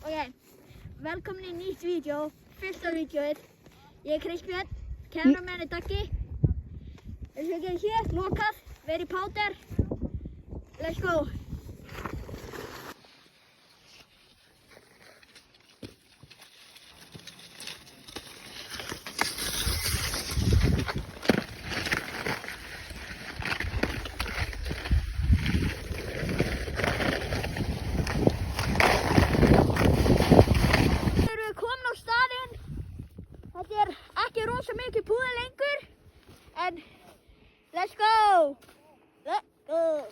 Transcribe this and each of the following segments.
Ok, velkomin í nýtt vídeo, fyrsta vídeoið. Ég Kristbjörn, kameramenn Daggi. Eins og ekki hér, lokað, verið powder. Let's go. Þetta ekki rosa mikið púður lengur, en let's go! Let's go!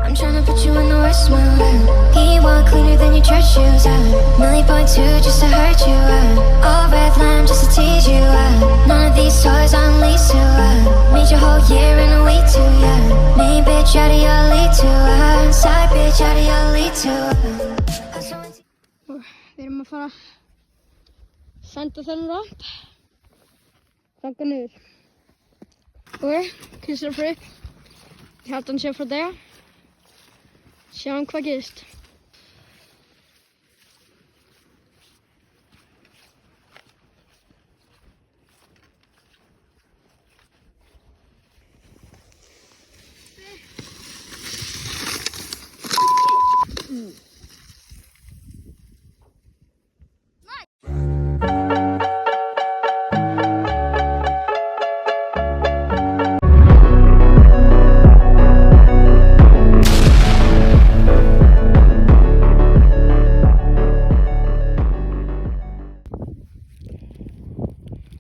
I'm tryna put you in the worst mood. He walk cleaner than your church shoes. $1.2 just to hurt you. All red lamb just to tease you. None of these toys on lease to. Made your whole year in a week too. Main bitch out of your league too. Side bitch out of your league too. Við erum að fara að senda þennan ramp. Þanga niður. Ok, Kristoffer upp. Ég held hann sé frá dega. Sjáum hvað gerist.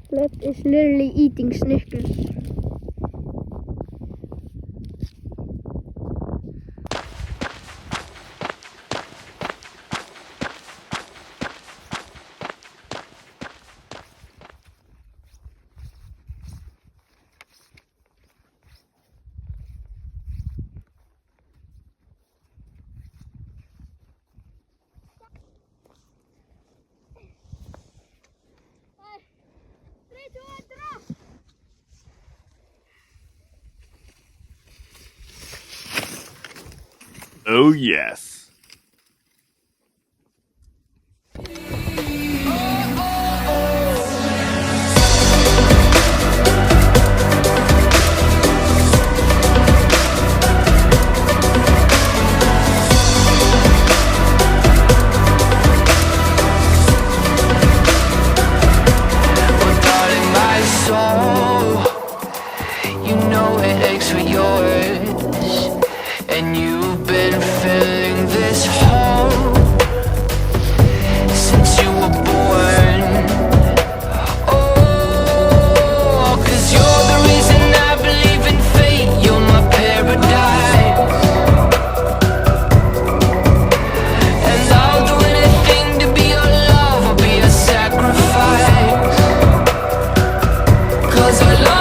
Blood is literally eating Snickers. Oh yes. Cause I love